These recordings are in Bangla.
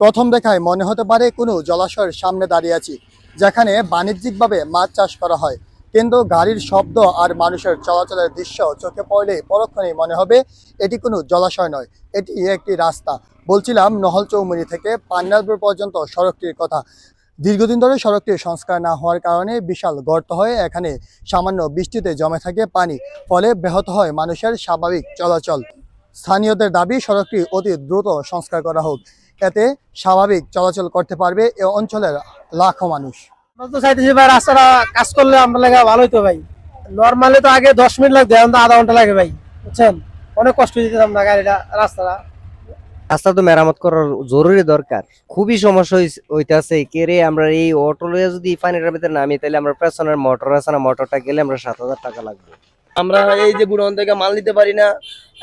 প্রথম দেখায় মনে হতে পারে কোনো জলাশয়ের সামনে দাঁড়িয়ে আছি, যেখানে বাণিজ্যিকভাবে মাছ চাষ করা হয়। কিন্তু গাড়ির শব্দ আর মানুষের চলাচলের দৃশ্য চোখে পড়লে পরক্ষণেই মনে হবে এটি কোনো জলাশয় নয়, এটি একটি রাস্তা। বলছিলাম নহল চৌমুহনী থেকে পান্নারপুর পর্যন্ত সড়কটির কথা। দীর্ঘদিন ধরে সড়কটির সংস্কার না হওয়ার কারণে বিশাল গর্ত হয়ে এখানে সামান্য বৃষ্টিতে জমে থাকে পানি, ফলে ব্যাহত হয় মানুষের স্বাভাবিক চলাচল। স্থানীয়দের দাবি সড়কটি অতি দ্রুত সংস্কার করা হোক, এতে স্বাভাবিক চলাচল করতে পারবে এ অঞ্চলের লাখো মানুষ। আমরা তো চাইতেছি ভাই রাস্তাটা কাজ করলে আমরা লাগে ভালো হইতো ভাই। নর্মালি তো আগে 10 মিনিট লাগতো, এখন তো আধা ঘন্টা লাগে ভাই, বুঝছেন। অনেক কষ্ট দিতাম না গাড়িটা রাস্তাটা। রাস্তা তো মেরামত করার জরুরি দরকার। খুবই সমস্যা হইতাছে কে রে, আমরা এই অটো লইয়া যদি পানিটার ভিতরে নামি তাহলে আমরা পেছনের মোটর আছে না, মোটরটা গেলে আমরা 7,000 টাকা লাগবে। আমরা এই যে গুড়ন থেকে মাল নিতে পারি না,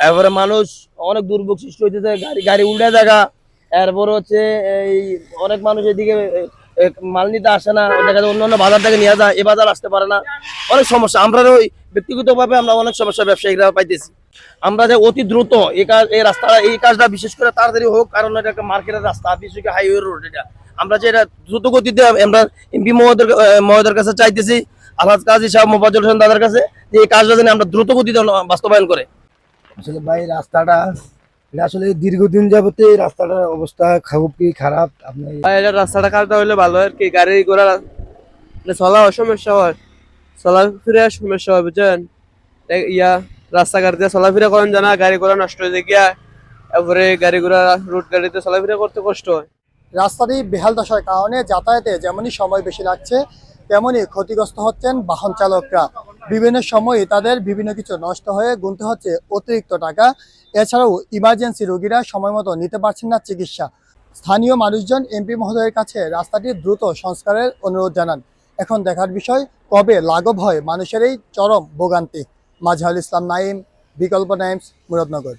এরপরে মানুষ অনেক দুর্ভোগ সৃষ্টি হইতেছে, গাড়ি গাড়ি উল্টা জায়গা। এরপর হচ্ছে এই অনেক মানুষ এদিকে মাল নিতে আসে না, দেখা যায় অন্য বাজার থেকে নিয়ে যায়, এ বাজার আসতে পারে না। অনেক সমস্যা আমরা ওই ব্যক্তিগতভাবে আমরা অনেক সমস্যা ব্যবসায়ীরা পাইতেছি। আমরা যে অতি দ্রুত এই রাস্তাটা, এই কাজটা বিশেষ করে তাড়াতাড়ি হোক, কারণ এটা একটা মার্কেটের রাস্তা, বিশেষ করে হাইওয়ে রোড। এটা আমরা যে এটা দ্রুত গতিতে আমরা এমপি মহোদয়ের কাছে চাইতেছি, আলহাজ কাজী সাহেব মোফাজ্জল হোসেন দাদার কাছে, যে এই কাজটা যেন আমরা দ্রুত গতিতে বাস্তবায়ন করে। আসলে ভাই রাস্তাটা এটা আসলে দীর্ঘদিন যাবতে এই রাস্তাটার অবস্থা খুবই খারাপ। আপনি রাস্তাটা কাজটা হলে ভালো আর কি, গাড়ি ঘোড়া চলা সমস্যা হয়, চলাফেরা সমস্যা হয়, বুঝছেন। রাস্তাঘাট দিয়ে চলাফেরা করেন জানা, গাড়ি ঘোড়া নষ্ট হয়ে গিয়া, তারপরে গাড়ি ঘোড়া রুট গাড়িতে চলাফেরা করতে কষ্ট হয়। রাস্তাটি বেহাল দশার কারণে যাতায়াতে যেমনই সময় বেশি লাগছে, তেমনই ক্ষতিগ্রস্ত হচ্ছেন বাহন চালকরা। বিভিন্ন সময় তাদের বিভিন্ন কিছু নষ্ট হয়ে গুনতে হচ্ছে অতিরিক্ত টাকা। এছাড়াও ইমার্জেন্সি রোগীরা সময় মতো নিতে পারছেন না চিকিৎসা। স্থানীয় মানুষজন এমপি মহোদয়ের কাছে রাস্তাটি দ্রুত সংস্কারের অনুরোধ জানান। এখন দেখার বিষয় কবে লাঘব হয় মানুষের এই চরম ভোগান্তি। মাজহারুল ইসলাম নাঈম, বিকল্প টাইমস, মুরাদনগর।